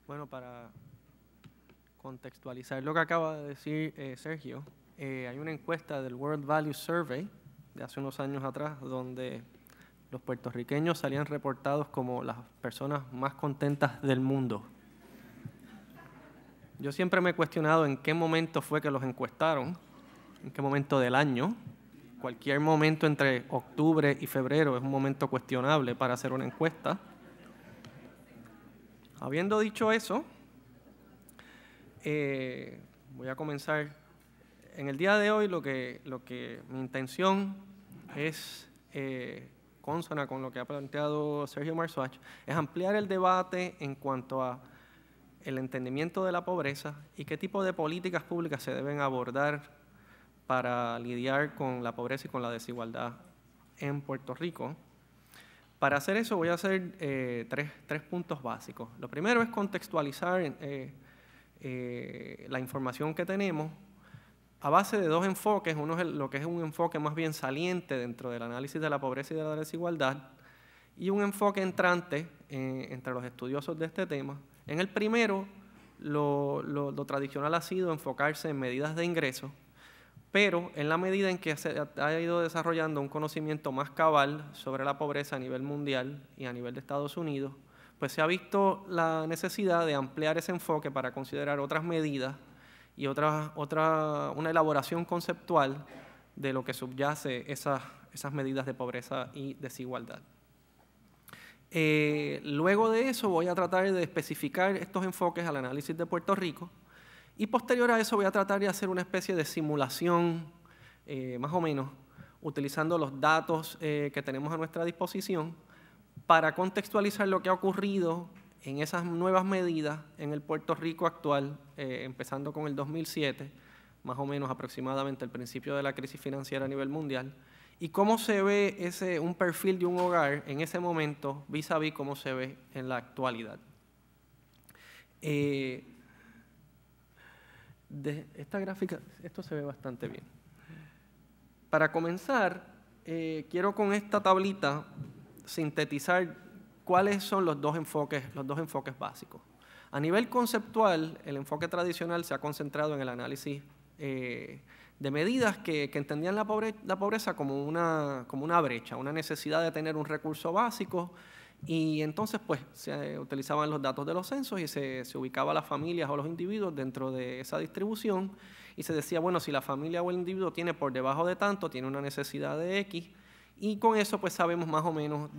Bueno, para contextualizar lo que acaba de decir Sergio, hay una encuesta del World Value Survey de hace unos años atrás donde los puertorriqueños salían reportados como las personas más contentas del mundo. Yo siempre me he cuestionado en qué momento fue que los encuestaron, en qué momento del año. Cualquier momento entre octubre y febrero es un momento cuestionable para hacer una encuesta. Habiendo dicho eso, voy a comenzar. En el día de hoy lo que mi intención es, consona con lo que ha planteado Sergio Marzuach, es ampliar el debate en cuanto a el entendimiento de la pobreza y qué tipo de políticas públicas se deben abordar para lidiar con la pobreza y con la desigualdad en Puerto Rico. Para hacer eso voy a hacer tres puntos básicos. Lo primero es contextualizar la información que tenemos a base de dos enfoques. Uno es lo que es un enfoque más bien saliente dentro del análisis de la pobreza y de la desigualdad y un enfoque entrante entre los estudiosos de este tema. En el primero, lo tradicional ha sido enfocarse en medidas de ingresos, pero en la medida en que se ha ido desarrollando un conocimiento más cabal sobre la pobreza a nivel mundial y a nivel de Estados Unidos, pues se ha visto la necesidad de ampliar ese enfoque para considerar otras medidas y una elaboración conceptual de lo que subyace esas medidas de pobreza y desigualdad. Luego de eso voy a tratar de especificar estos enfoques al análisis de Puerto Rico y posterior a eso voy a tratar de hacer una especie de simulación, más o menos, utilizando los datos que tenemos a nuestra disposición para contextualizar lo que ha ocurrido en esas nuevas medidas en el Puerto Rico actual, empezando con el 2007, más o menos aproximadamente el principio de la crisis financiera a nivel mundial, y cómo se ve un perfil de un hogar en ese momento vis a vis cómo se ve en la actualidad. De esta gráfica, esto se ve bastante bien. Para comenzar, quiero con esta tablita sintetizar cuáles son los dos enfoques básicos. A nivel conceptual, el enfoque tradicional se ha concentrado en el análisis de medidas que entendían la pobreza como una brecha, una necesidad de tener un recurso básico, y entonces pues se utilizaban los datos de los censos y se ubicaba a las familias o los individuos dentro de esa distribución y se decía, bueno, si la familia o el individuo tiene por debajo de tanto, tiene una necesidad de X, y con eso pues sabemos más o menos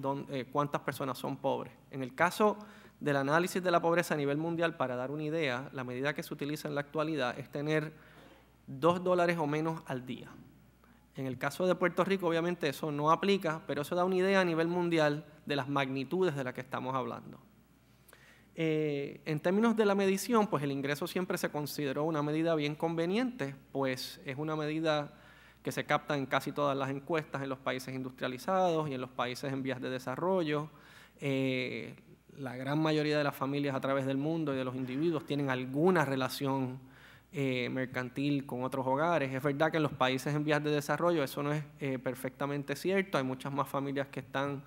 cuántas personas son pobres. En el caso del análisis de la pobreza a nivel mundial, para dar una idea, la medida que se utiliza en la actualidad es tener $2 o menos al día. En el caso de Puerto Rico, obviamente, eso no aplica, pero eso da una idea a nivel mundial de las magnitudes de las que estamos hablando. En términos de la medición, pues el ingreso siempre se consideró una medida bien conveniente, pues es una medida que se capta en casi todas las encuestas en los países industrializados y en los países en vías de desarrollo. La gran mayoría de las familias a través del mundo y de los individuos tienen alguna relación mercantil con otros hogares. Es verdad que en los países en vías de desarrollo eso no es perfectamente cierto. Hay muchas más familias que están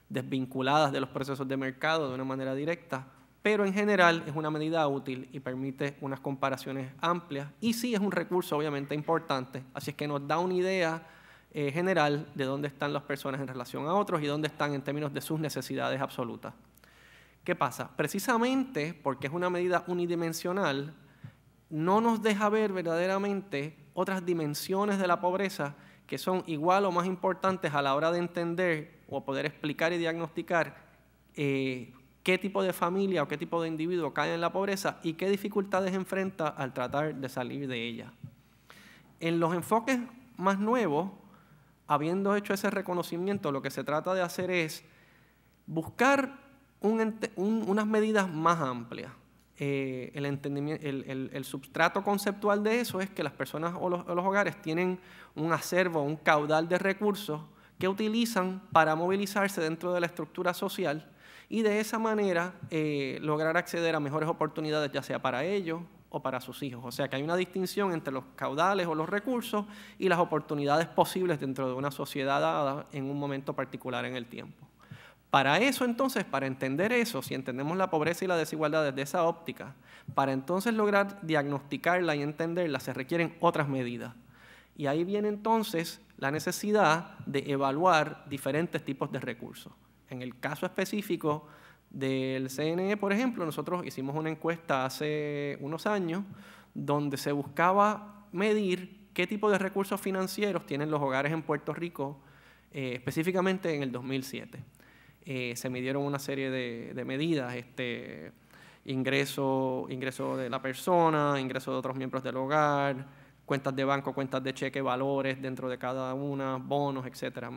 desvinculadas de los procesos de mercado de una manera directa, pero en general es una medida útil y permite unas comparaciones amplias y sí es un recurso obviamente importante, así es que nos da una idea general de dónde están las personas en relación a otros y dónde están en términos de sus necesidades absolutas. ¿Qué pasa? Precisamente porque es una medida unidimensional, no nos deja ver verdaderamente otras dimensiones de la pobreza que son igual o más importantes a la hora de entender o poder explicar y diagnosticar qué tipo de familia o qué tipo de individuo cae en la pobreza y qué dificultades enfrenta al tratar de salir de ella. En los enfoques más nuevos, habiendo hecho ese reconocimiento, lo que se trata de hacer es buscar unas medidas más amplias. El substrato conceptual de eso es que las personas o los hogares tienen un acervo, un caudal de recursos que utilizan para movilizarse dentro de la estructura social y de esa manera lograr acceder a mejores oportunidades, ya sea para ellos o para sus hijos. O sea que hay una distinción entre los caudales o los recursos y las oportunidades posibles dentro de una sociedad dada en un momento particular en el tiempo. Para eso, entonces, para entender eso, si entendemos la pobreza y la desigualdad desde esa óptica, para entonces lograr diagnosticarla y entenderla, se requieren otras medidas. Y ahí viene entonces la necesidad de evaluar diferentes tipos de recursos. En el caso específico del CNE, por ejemplo, nosotros hicimos una encuesta hace unos años donde se buscaba medir qué tipo de recursos financieros tienen los hogares en Puerto Rico, específicamente en el 2007. Se midieron una serie de medidas, ingreso de la persona, ingreso de otros miembros del hogar, cuentas de banco, cuentas de cheque, valores dentro de cada una, bonos, etcétera,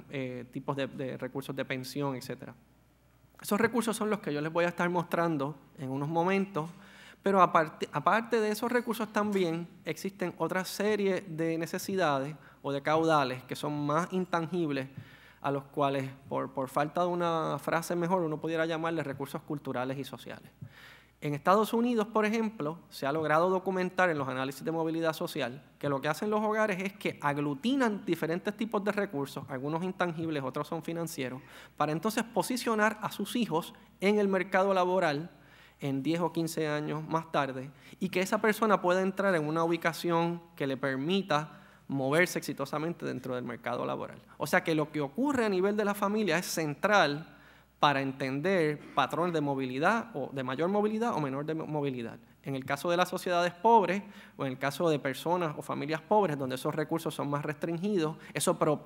tipos de recursos de pensión, etcétera. Esos recursos son los que yo les voy a estar mostrando en unos momentos, pero aparte de esos recursos también existen otra serie de necesidades o de caudales que son más intangibles, a los cuales, por falta de una frase mejor, uno pudiera llamarles recursos culturales y sociales. En Estados Unidos, por ejemplo, se ha logrado documentar en los análisis de movilidad social que lo que hacen los hogares es que aglutinan diferentes tipos de recursos, algunos intangibles, otros son financieros, para entonces posicionar a sus hijos en el mercado laboral en 10 o 15 años más tarde y que esa persona pueda entrar en una ubicación que le permita moverse exitosamente dentro del mercado laboral. O sea que lo que ocurre a nivel de la familia es central para entender patrones de movilidad, o de mayor movilidad o menor de movilidad. En el caso de las sociedades pobres, o en el caso de personas o familias pobres, donde esos recursos son más restringidos,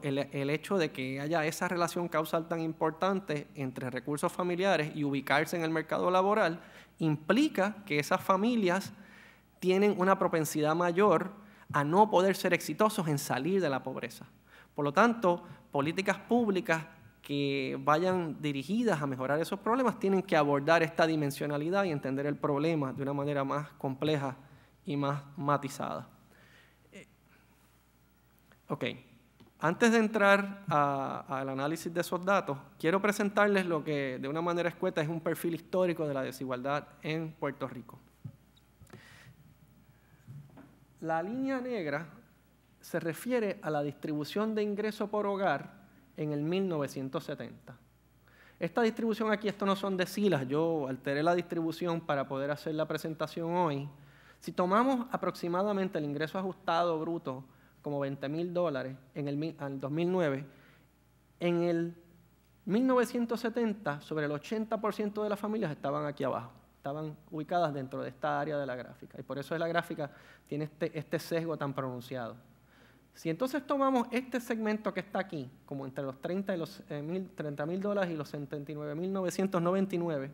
el hecho de que haya esa relación causal tan importante entre recursos familiares y ubicarse en el mercado laboral, implica que esas familias tienen una propensidad mayor a no poder ser exitosos en salir de la pobreza. Por lo tanto, políticas públicas que vayan dirigidas a mejorar esos problemas tienen que abordar esta dimensionalidad y entender el problema de una manera más compleja y más matizada. Ok, antes de entrar al análisis de esos datos, quiero presentarles lo que de una manera escueta es un perfil histórico de la desigualdad en Puerto Rico. La línea negra se refiere a la distribución de ingreso por hogar en el 1970. Esta distribución aquí, esto no son decilas, yo alteré la distribución para poder hacer la presentación hoy. Si tomamos aproximadamente el ingreso ajustado bruto como $20,000 en el 2009, en el 1970 sobre el 80% de las familias estaban aquí abajo. Estaban ubicadas dentro de esta área de la gráfica. Y por eso la gráfica tiene este sesgo tan pronunciado. Si entonces tomamos este segmento que está aquí, como entre los $30,000 y los $79,999,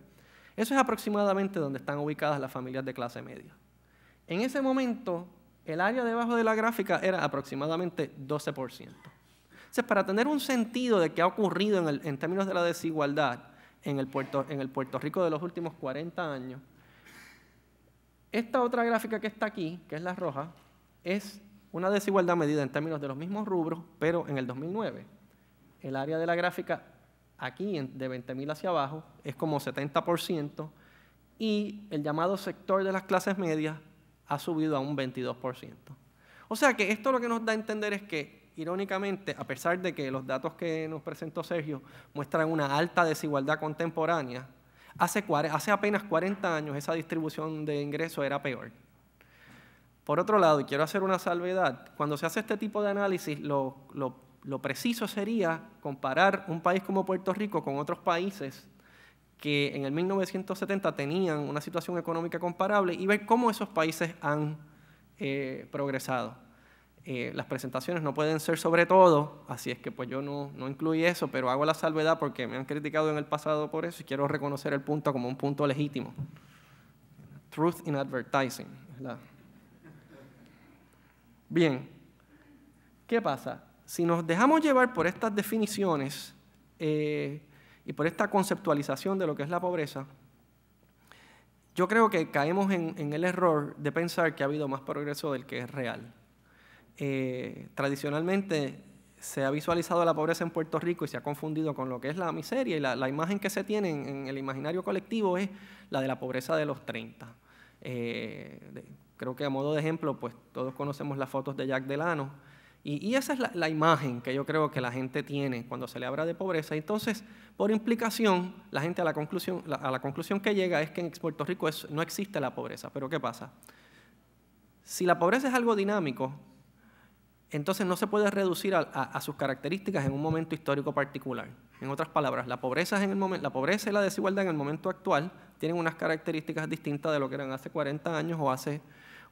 eso es aproximadamente donde están ubicadas las familias de clase media. En ese momento, el área debajo de la gráfica era aproximadamente 12%. Entonces, para tener un sentido de qué ha ocurrido en términos de la desigualdad, en el Puerto Rico de los últimos 40 años. Esta otra gráfica que está aquí, que es la roja, es una desigualdad medida en términos de los mismos rubros, pero en el 2009. El área de la gráfica aquí, de 20,000 hacia abajo, es como 70%, y el llamado sector de las clases medias ha subido a un 22%. O sea que esto lo que nos da a entender es que, irónicamente, a pesar de que los datos que nos presentó Sergio muestran una alta desigualdad contemporánea, hace apenas 40 años esa distribución de ingresos era peor. Por otro lado, y quiero hacer una salvedad, cuando se hace este tipo de análisis, lo preciso sería comparar un país como Puerto Rico con otros países que en el 1970 tenían una situación económica comparable y ver cómo esos países han progresado. Las presentaciones no pueden ser sobre todo, así es que pues yo no incluí eso, pero hago la salvedad porque me han criticado en el pasado por eso y quiero reconocer el punto como un punto legítimo. Truth in advertising. Bien, ¿qué pasa? Si nos dejamos llevar por estas definiciones y por esta conceptualización de lo que es la pobreza, yo creo que caemos en el error de pensar que ha habido más progreso del que es real. Tradicionalmente se ha visualizado la pobreza en Puerto Rico y se ha confundido con lo que es la miseria, y la imagen que se tiene en el imaginario colectivo es la de la pobreza de los 30. Creo que a modo de ejemplo, pues todos conocemos las fotos de Jack Delano, Y esa es la imagen que yo creo que la gente tiene cuando se le habla de pobreza. Entonces, por implicación, la gente a la conclusión que llega es que en Puerto Rico no existe la pobreza. Pero ¿qué pasa? Si la pobreza es algo dinámico, entonces no se puede reducir a sus características en un momento histórico particular. En otras palabras, la pobreza y la desigualdad en el momento actual tienen unas características distintas de lo que eran hace 40 años o hace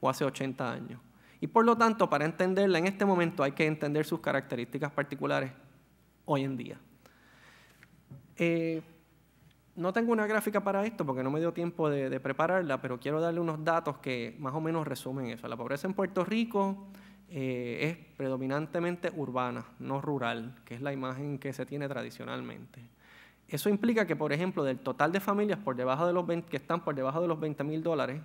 80 años. Y por lo tanto, para entenderla en este momento hay que entender sus características particulares hoy en día. No tengo una gráfica para esto porque no me dio tiempo de prepararla, pero quiero darle unos datos que más o menos resumen eso. La pobreza en Puerto Rico es predominantemente urbana, no rural, que es la imagen que se tiene tradicionalmente. Eso implica que, por ejemplo, del total de familias que están por debajo de los $20,000,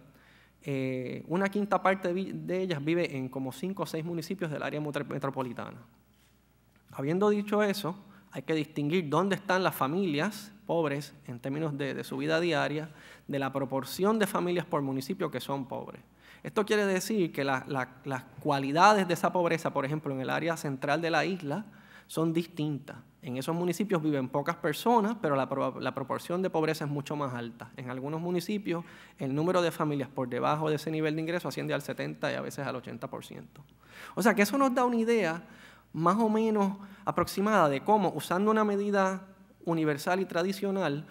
una quinta parte de ellas vive en como 5 o 6 municipios del área metropolitana. Habiendo dicho eso, hay que distinguir dónde están las familias pobres en términos de su vida diaria, de la proporción de familias por municipio que son pobres. Esto quiere decir que las cualidades de esa pobreza, por ejemplo, en el área central de la isla, son distintas. En esos municipios viven pocas personas, pero la proporción de pobreza es mucho más alta. En algunos municipios, el número de familias por debajo de ese nivel de ingreso asciende al 70% y a veces al 80%. O sea que eso nos da una idea más o menos aproximada de cómo, usando una medida universal y tradicional,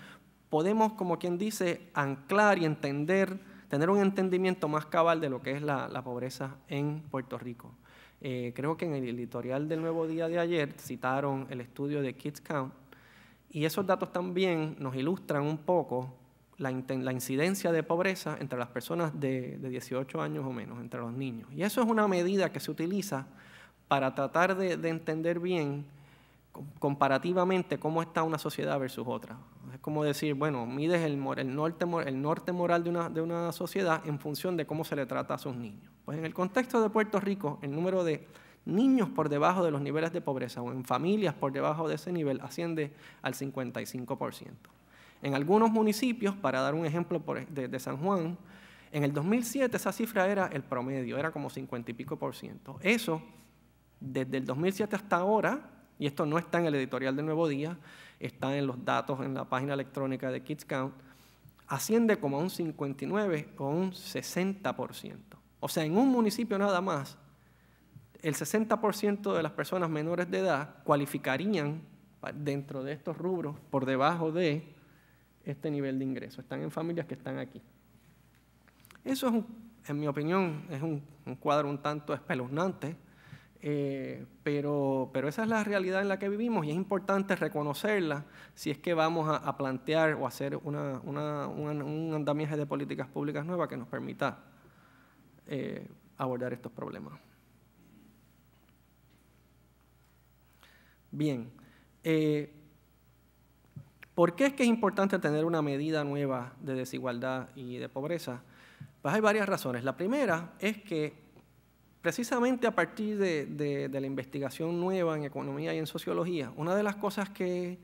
podemos, como quien dice, anclar y tener un entendimiento más cabal de lo que es la pobreza en Puerto Rico. Creo que en el editorial del Nuevo Día de ayer citaron el estudio de Kids Count, y esos datos también nos ilustran un poco la incidencia de pobreza entre las personas de 18 años o menos, entre los niños. Y eso es una medida que se utiliza para tratar de entender bien comparativamente cómo está una sociedad versus otra. Es como decir, bueno, mides el norte moral de una sociedad en función de cómo se le trata a sus niños. Pues en el contexto de Puerto Rico, el número de niños por debajo de los niveles de pobreza o en familias por debajo de ese nivel asciende al 55%. En algunos municipios, para dar un ejemplo de San Juan, en el 2007 esa cifra era el promedio, era como 50 y pico %. Eso, desde el 2007 hasta ahora, y esto no está en el editorial del Nuevo Día, está en los datos en la página electrónica de Kids Count, asciende como a un 59 o un 60%. O sea, en un municipio nada más, el 60% de las personas menores de edad cualificarían dentro de estos rubros por debajo de este nivel de ingreso. Están en familias que están aquí. Eso es, en mi opinión, es un cuadro un tanto espeluznante, pero esa es la realidad en la que vivimos y es importante reconocerla si es que vamos a plantear o hacer un andamiaje de políticas públicas nuevas que nos permita abordar estos problemas. Bien, ¿por qué es que es importante tener una medida nueva de desigualdad y de pobreza? Pues hay varias razones. La primera es que precisamente a partir de la investigación nueva en economía y en sociología, una de las cosas que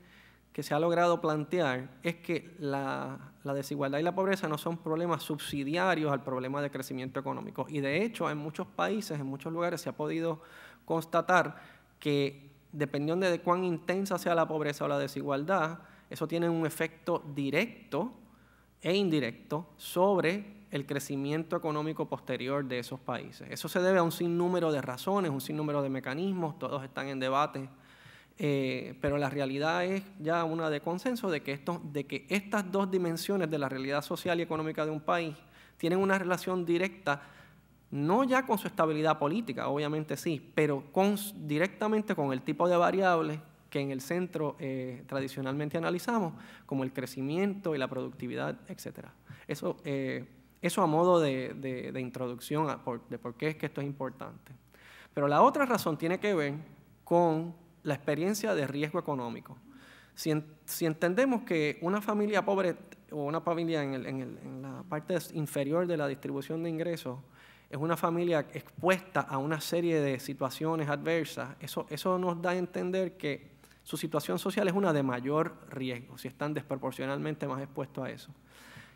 se ha logrado plantear es que la desigualdad y la pobreza no son problemas subsidiarios al problema de crecimiento económico. Y de hecho, en muchos países, en muchos lugares, se ha podido constatar que dependiendo de cuán intensa sea la pobreza o la desigualdad, eso tiene un efecto directo e indirecto sobre el crecimiento económico posterior de esos países. Eso se debe a un sinnúmero de razones, un sinnúmero de mecanismos, todos están en debate, pero la realidad es ya una de consenso de que estas dos dimensiones de la realidad social y económica de un país tienen una relación directa, no ya con su estabilidad política, obviamente sí, pero directamente con el tipo de variables que en el centro tradicionalmente analizamos, como el crecimiento y la productividad, etc. Eso a modo de introducción de por qué es que esto es importante. Pero la otra razón tiene que ver con la experiencia de riesgo económico. Si entendemos que una familia pobre o una familia en la parte inferior de la distribución de ingresos es una familia expuesta a una serie de situaciones adversas, eso nos da a entender que su situación social es una de mayor riesgo, si están desproporcionalmente más expuestos a eso.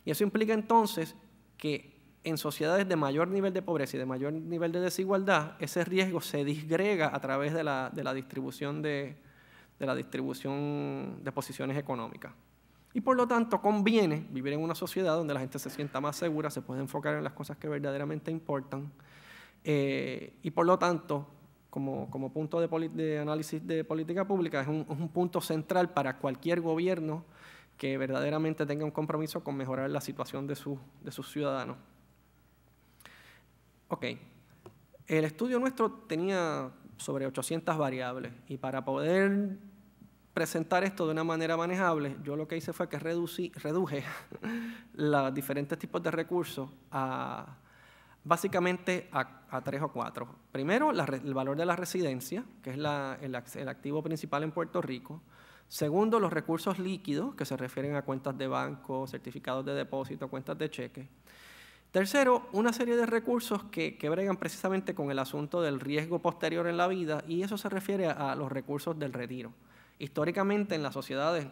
Y eso implica entonces que en sociedades de mayor nivel de pobreza y de mayor nivel de desigualdad, ese riesgo se disgrega a través de la distribución de posiciones económicas. Y por lo tanto conviene vivir en una sociedad donde la gente se sienta más segura, se puede enfocar en las cosas que verdaderamente importan, y por lo tanto, como punto de análisis de política pública, es un punto central para cualquier gobierno que verdaderamente tenga un compromiso con mejorar la situación de sus ciudadanos. Ok, el estudio nuestro tenía sobre 800 variables, y para poder presentar esto de una manera manejable, yo lo que hice fue que reduje los diferentes tipos de recursos básicamente a 3 o 4. Primero, el valor de la residencia, que es el activo principal en Puerto Rico. Segundo, los recursos líquidos, que se refieren a cuentas de banco, certificados de depósito, cuentas de cheque. Tercero, una serie de recursos que bregan precisamente con el asunto del riesgo posterior en la vida, y eso se refiere a los recursos del retiro. Históricamente, en las sociedades,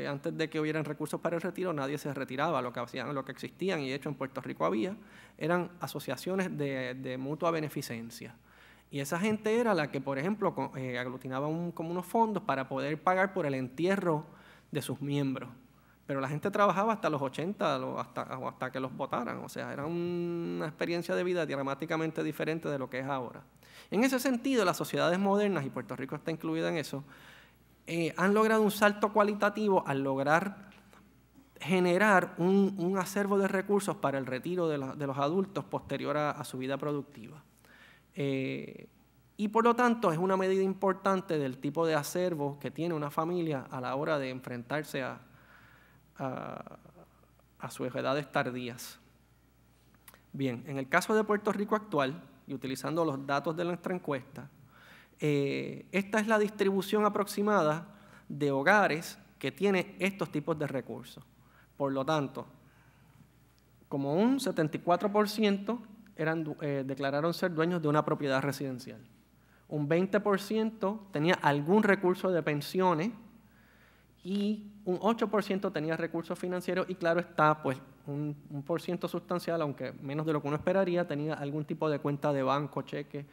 antes de que hubieran recursos para el retiro, nadie se retiraba. Lo que existían, y de hecho en Puerto Rico había, eran asociaciones de mutua beneficencia. Y esa gente era la que, por ejemplo, aglutinaba como unos fondos para poder pagar por el entierro de sus miembros. Pero la gente trabajaba hasta los 80 o hasta que los votaran. O sea, era una experiencia de vida dramáticamente diferente de lo que es ahora. En ese sentido, las sociedades modernas, y Puerto Rico está incluida en eso, han logrado un salto cualitativo al lograr generar un acervo de recursos para el retiro de los adultos posterior a su vida productiva. Y por lo tanto es una medida importante del tipo de acervo que tiene una familia a la hora de enfrentarse a sus edades tardías. Bien, en el caso de Puerto Rico actual, y utilizando los datos de nuestra encuesta, esta es la distribución aproximada de hogares que tiene estos tipos de recursos. Por lo tanto, como un 74% declararon ser dueños de una propiedad residencial. Un 20% tenía algún recurso de pensiones, y un 8% tenía recursos financieros, y claro está, pues un por ciento sustancial, aunque menos de lo que uno esperaría, tenía algún tipo de cuenta de banco, cheque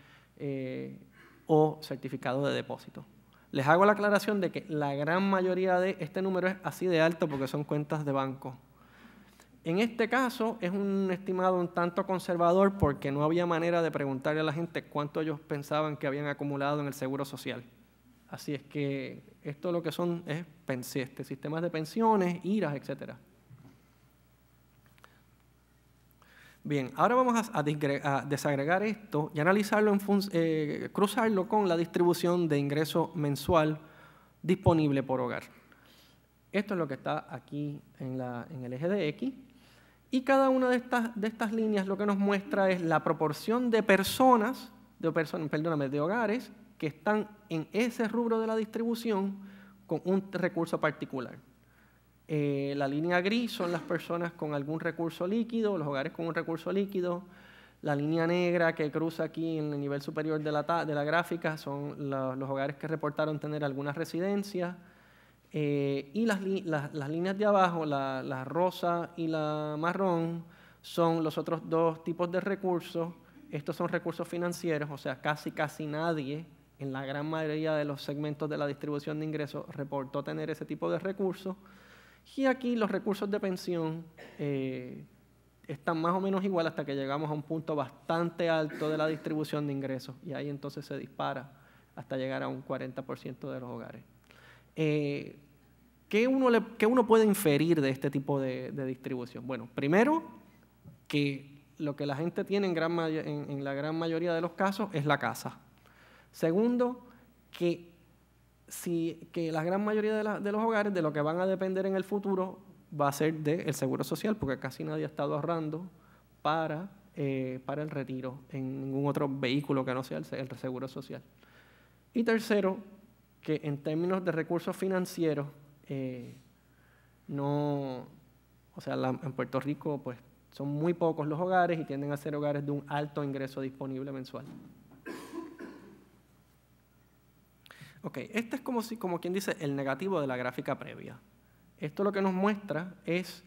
o certificado de depósito. Les hago la aclaración de que la gran mayoría de este número es así de alto porque son cuentas de banco. En este caso es un estimado un tanto conservador porque no había manera de preguntarle a la gente cuánto ellos pensaban que habían acumulado en el Seguro Social. Así es que esto lo que son es sistemas de pensiones, IRAs, etc. Bien, ahora vamos a desagregar esto y analizarlo, cruzarlo con la distribución de ingreso mensual disponible por hogar. Esto es lo que está aquí en el eje de X. Y cada una de estas líneas lo que nos muestra es la proporción de de hogares que están en ese rubro de la distribución con un recurso particular. La línea gris son las personas con algún recurso líquido, los hogares con un recurso líquido. La línea negra que cruza aquí en el nivel superior de la gráfica son los hogares que reportaron tener alguna residencia. Y las líneas de abajo, la rosa y la marrón, son los otros dos tipos de recursos. Estos son recursos financieros, o sea, casi nadie en la gran mayoría de los segmentos de la distribución de ingresos reportó tener ese tipo de recursos. Y aquí los recursos de pensión están más o menos igual hasta que llegamos a un punto bastante alto de la distribución de ingresos, y ahí entonces se dispara hasta llegar a un 40% de los hogares. ¿Qué uno puede inferir de este tipo de distribución? Bueno, primero, que lo que la gente tiene en la gran mayoría de los casos es la casa. Segundo, que la gran mayoría de los hogares de lo que van a depender en el futuro va a ser del Seguro Social, porque casi nadie ha estado ahorrando para el retiro en ningún otro vehículo que no sea el Seguro Social. Y tercero, que en términos de recursos financieros, en Puerto Rico pues, son muy pocos los hogares y tienden a ser hogares de un alto ingreso disponible mensual. Ok, este es como quien dice el negativo de la gráfica previa. Esto lo que nos muestra es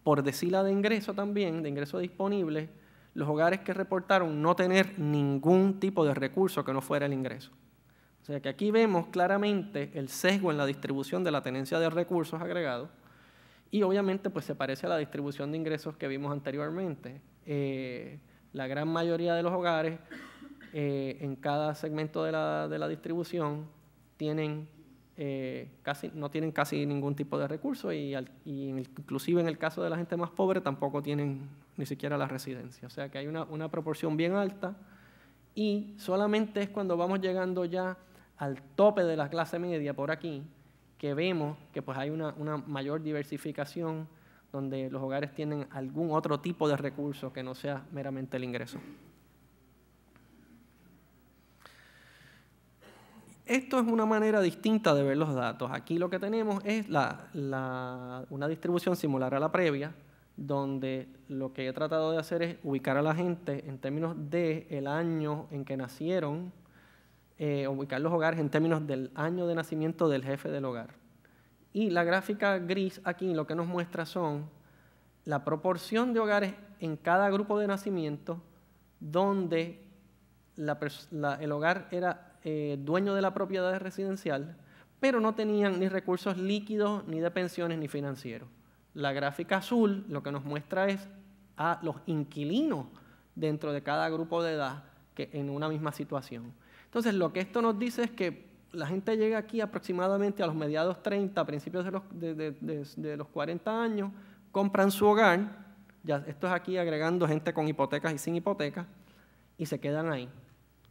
por decila de ingreso también, de ingreso disponible, los hogares que reportaron no tener ningún tipo de recurso que no fuera el ingreso. O sea que aquí vemos claramente el sesgo en la distribución de la tenencia de recursos agregados y obviamente pues se parece a la distribución de ingresos que vimos anteriormente. La gran mayoría de los hogares en cada segmento de la distribución no tienen casi ningún tipo de recurso y inclusive en el caso de la gente más pobre tampoco tienen ni siquiera la residencia. O sea que hay una proporción bien alta y solamente es cuando vamos llegando ya al tope de la clase media por aquí que vemos que pues hay una mayor diversificación donde los hogares tienen algún otro tipo de recurso que no sea meramente el ingreso. Esto es una manera distinta de ver los datos. Aquí lo que tenemos es una distribución similar a la previa, donde lo que he tratado de hacer es ubicar a la gente en términos del año en que nacieron, ubicar los hogares en términos del año de nacimiento del jefe del hogar. Y la gráfica gris aquí lo que nos muestra son la proporción de hogares en cada grupo de nacimiento donde el hogar era dueño de la propiedad residencial, pero no tenían ni recursos líquidos, ni de pensiones, ni financieros. La gráfica azul lo que nos muestra es a los inquilinos dentro de cada grupo de edad que en una misma situación. Entonces, lo que esto nos dice es que la gente llega aquí aproximadamente a los mediados 30, a principios de los 40 años, compran su hogar, ya esto es aquí agregando gente con hipotecas y sin hipotecas, y se quedan ahí.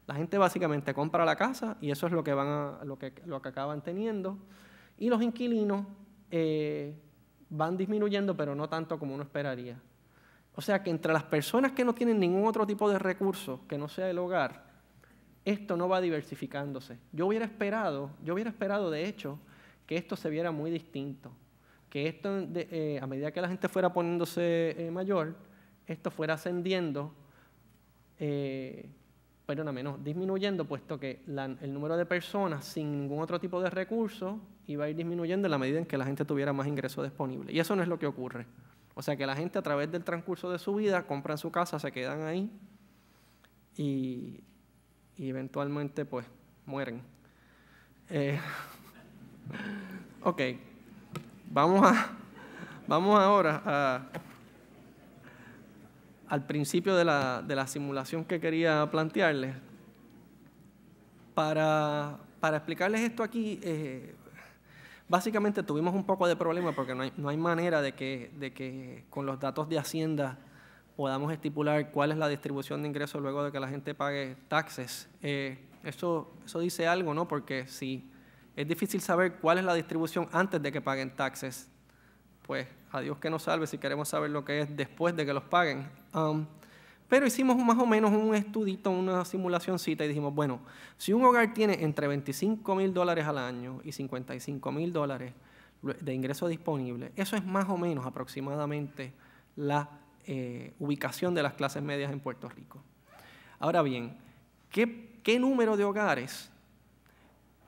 La gente básicamente compra la casa y eso es lo que acaban teniendo. Y los inquilinos van disminuyendo, pero no tanto como uno esperaría. O sea que entre las personas que no tienen ningún otro tipo de recurso que no sea el hogar, esto no va diversificándose. Yo hubiera esperado de hecho que esto se viera muy distinto, que esto a medida que la gente fuera poniéndose mayor, esto fuera ascendiendo, disminuyendo, puesto que el número de personas sin ningún otro tipo de recurso iba a ir disminuyendo en la medida en que la gente tuviera más ingresos disponibles. Y eso no es lo que ocurre. O sea que la gente a través del transcurso de su vida compran su casa, se quedan ahí y eventualmente pues mueren. Ok, vamos ahora al principio de la simulación que quería plantearles. Para explicarles esto aquí, básicamente tuvimos un poco de problema porque no hay manera de que con los datos de Hacienda podamos estipular cuál es la distribución de ingresos luego de que la gente pague taxes. Eso dice algo, ¿no? Porque si es difícil saber cuál es la distribución antes de que paguen taxes, pues a Dios que nos salve si queremos saber lo que es después de que los paguen. Pero hicimos más o menos un estudito, una simulacióncita y dijimos, bueno, si un hogar tiene entre $25,000 al año y $55,000 de ingreso disponible, eso es más o menos aproximadamente la ubicación de las clases medias en Puerto Rico. Ahora bien, ¿qué número de hogares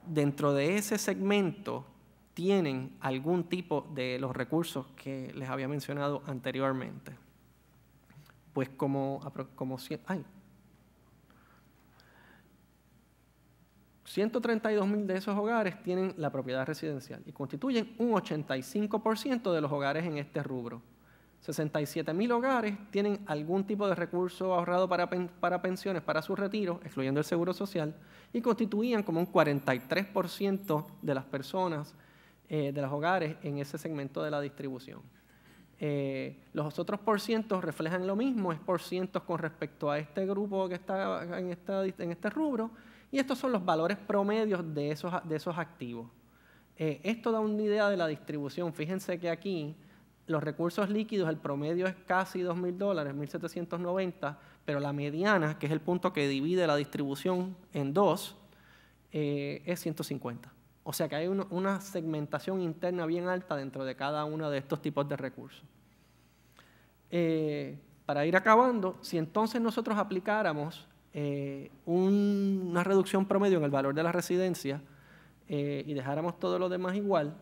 dentro de ese segmento tienen algún tipo de los recursos que les había mencionado anteriormente? Pues como 132,000 de esos hogares tienen la propiedad residencial y constituyen un 85% de los hogares en este rubro. 67,000 hogares tienen algún tipo de recurso ahorrado para pensiones, para su retiro, excluyendo el seguro social, y constituían como un 43% de las personas, de los hogares en ese segmento de la distribución. Los otros porcientos reflejan lo mismo, es porcientos con respecto a este grupo que está en este rubro, y estos son los valores promedios de esos activos. Esto da una idea de la distribución. Fíjense que aquí los recursos líquidos, el promedio es casi $2,000, 1,790, pero la mediana, que es el punto que divide la distribución en dos, es 150. O sea que hay una segmentación interna bien alta dentro de cada uno de estos tipos de recursos. Para ir acabando, si entonces nosotros aplicáramos una reducción promedio en el valor de la residencia y dejáramos todo lo demás igual,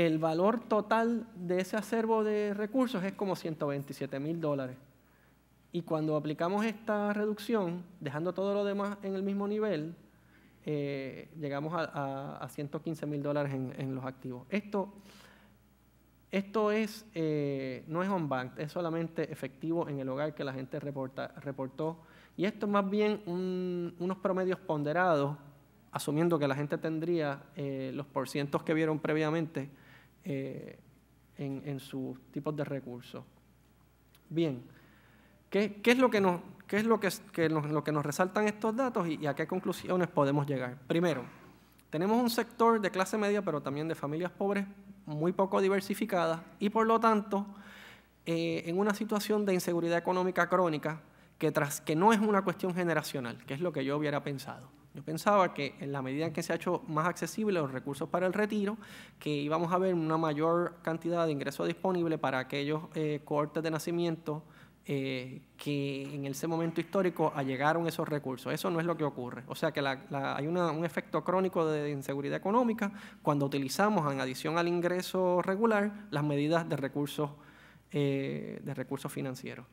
el valor total de ese acervo de recursos es como $127,000. Y cuando aplicamos esta reducción, dejando todo lo demás en el mismo nivel, llegamos a $115,000 en los activos. Esto es, no es on-bank, es solamente efectivo en el hogar que la gente reportó. Y esto es más bien unos promedios ponderados, asumiendo que la gente tendría los porcientos que vieron previamente en sus tipos de recursos. Bien, ¿qué es lo que nos resaltan estos datos y a qué conclusiones podemos llegar? Primero, tenemos un sector de clase media, pero también de familias pobres muy poco diversificadas y, por lo tanto, en una situación de inseguridad económica crónica que no es una cuestión generacional, que es lo que yo hubiera pensado. Yo pensaba que en la medida en que se ha hecho más accesibles los recursos para el retiro, que íbamos a ver una mayor cantidad de ingresos disponibles para aquellos cohortes de nacimiento que en ese momento histórico allegaron esos recursos. Eso no es lo que ocurre. O sea que hay un efecto crónico de inseguridad económica cuando utilizamos, en adición al ingreso regular, las medidas de recursos financieros.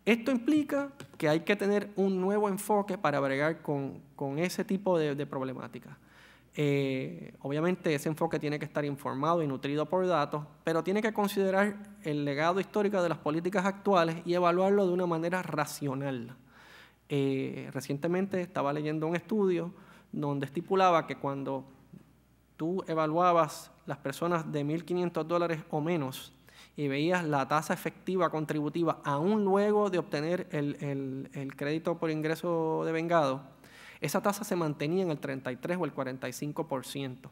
Esto implica que hay que tener un nuevo enfoque para bregar con ese tipo de problemática. Obviamente ese enfoque tiene que estar informado y nutrido por datos, pero tiene que considerar el legado histórico de las políticas actuales y evaluarlo de una manera racional. Recientemente estaba leyendo un estudio donde estipulaba que cuando tú evaluabas las personas de $1,500 o menos y veías la tasa efectiva contributiva aún luego de obtener el crédito por ingreso devengado, esa tasa se mantenía en el 33 o el 45%.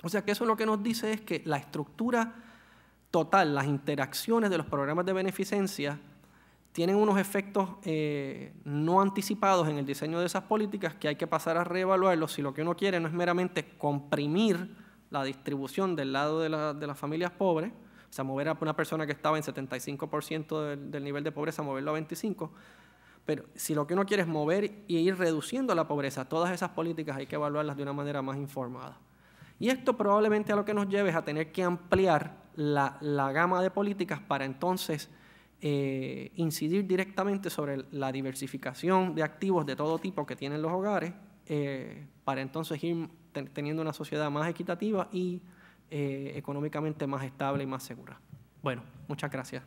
O sea que eso lo que nos dice es que la estructura total, las interacciones de los programas de beneficencia tienen unos efectos no anticipados en el diseño de esas políticas que hay que pasar a reevaluarlos si lo que uno quiere no es meramente comprimir la distribución del lado de las familias pobres, o sea, mover a una persona que estaba en 75% del nivel de pobreza, moverlo a 25%, pero si lo que uno quiere es mover y ir reduciendo la pobreza, todas esas políticas hay que evaluarlas de una manera más informada. Y esto probablemente a lo que nos lleve es a tener que ampliar la gama de políticas para entonces incidir directamente sobre la diversificación de activos de todo tipo que tienen los hogares, para entonces ir teniendo una sociedad más equitativa y económicamente más estable y más segura. Bueno, muchas gracias.